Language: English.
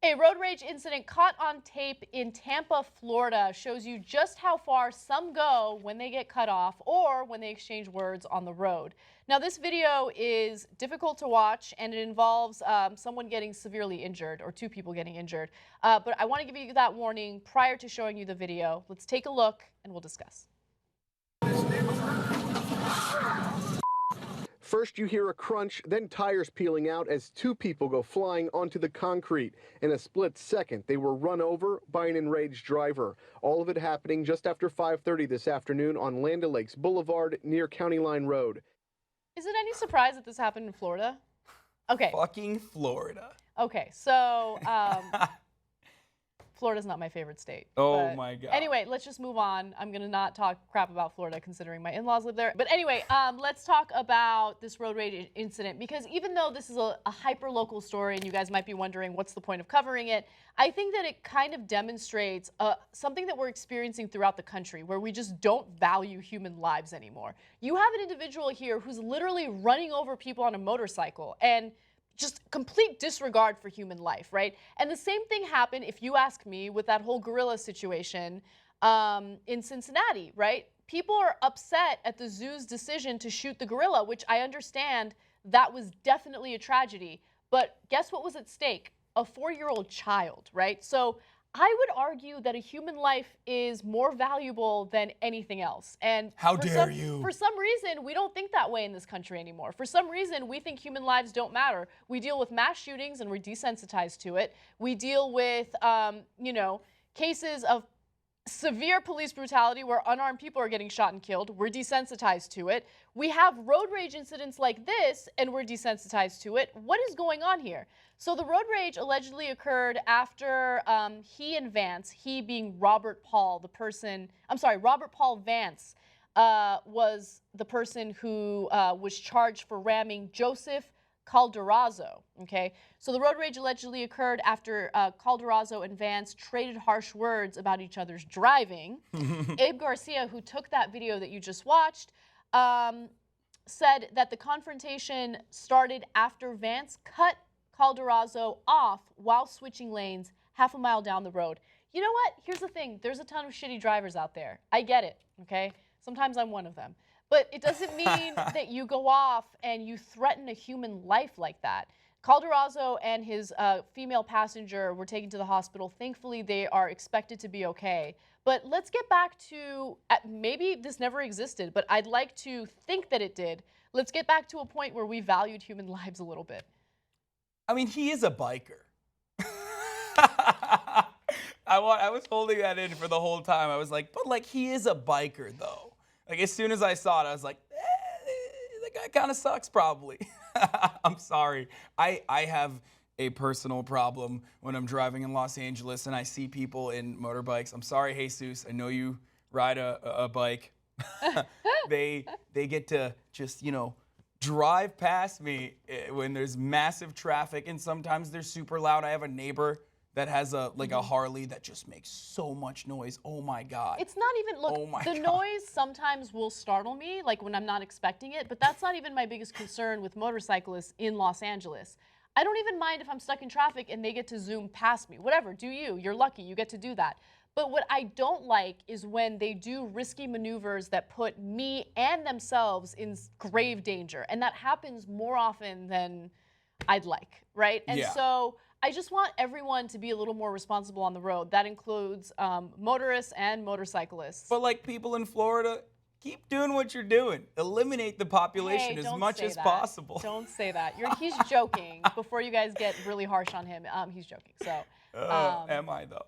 A road rage incident caught on tape in Tampa, Florida shows you just how far some go when they get cut off or when they exchange words on the road. Now, this video is difficult to watch and it involves someone getting severely injured or two people getting injured. But I want to give you that warning prior to showing you the video. Let's take a look and we'll discuss. First, you hear a crunch, then tires peeling out as two people go flying onto the concrete. In a split second, they were run over by an enraged driver. All of it happening just after 5:30 this afternoon on Land O'Lakes Boulevard near County Line Road. Is it any surprise that this happened in Florida? Okay. Fucking Florida. Okay, so Florida's not my favorite state. Oh my God. Anyway, let's just move on. I'm gonna not talk crap about Florida considering my in-laws live there. But anyway, let's talk about this road rage incident, because even though this is a hyper-local story and you guys might be wondering what's the point of covering it, I think that it kind of demonstrates something that we're experiencing throughout the country where we just don't value human lives anymore. You have an individual here who's literally running over people on a motorcycle and just complete disregard for human life, right? And the same thing happened, if you ask me, with that whole gorilla situation in Cincinnati, right? People are upset at the zoo's decision to shoot the gorilla, which I understand that was definitely a tragedy. But guess what was at stake? A 4-year-old child, right? So I would argue that a human life is more valuable than anything else. And how dare you? For some reason, we don't think that way in this country anymore. For some reason, we think human lives don't matter. We deal with mass shootings and we're desensitized to it. We deal with, cases of severe police brutality where unarmed people are getting shot and killed. We're desensitized to it. We have road rage incidents like this and we're desensitized to it. What is going on here? So the road rage allegedly occurred after he and Vance, he being Robert Paul, Robert Paul Vance was the person who was charged for ramming Joseph Calderazzo, okay? So the road rage allegedly occurred after Calderazzo and Vance traded harsh words about each other's driving. Abe Garcia, who took that video that you just watched, said that the confrontation started after Vance cut Calderazzo off while switching lanes half a mile down the road. You know what? Here's the thing. There's a ton of shitty drivers out there. I get it, okay? Sometimes I'm one of them. But it doesn't mean that you go off and you threaten a human life like that. Calderazzo and his female passenger were taken to the hospital. Thankfully, they are expected to be okay. But let's get back to, maybe this never existed, but I'd like to think that it did. Let's get back to a point where we valued human lives a little bit. I mean, he is a biker. I was holding that in for the whole time. I was like, but like, he is a biker though. Like, as soon as I saw it, I was like, that guy kind of sucks probably. I'm sorry. I have a personal problem when I'm driving in Los Angeles and I see people in motorbikes. I'm sorry, Jesus, I know you ride a bike. They get to just, drive past me when there's massive traffic, and sometimes they're super loud. I have a neighbor that has a Harley that just makes so much noise. Oh my God. It's not even, look, the noise sometimes will startle me, like when I'm not expecting it, but that's not even my biggest concern with motorcyclists in Los Angeles. I don't even mind if I'm stuck in traffic and they get to zoom past me. Whatever, do you. You're lucky, you get to do that. But what I don't like is when they do risky maneuvers that put me and themselves in grave danger. And that happens more often than I'd like, right? And so I just want everyone to be a little more responsible on the road. That includes motorists and motorcyclists. But like people in Florida, keep doing what you're doing. Eliminate the population as much as possible. Don't say that. He's joking. Before you guys get really harsh on him, he's joking. So, am I though?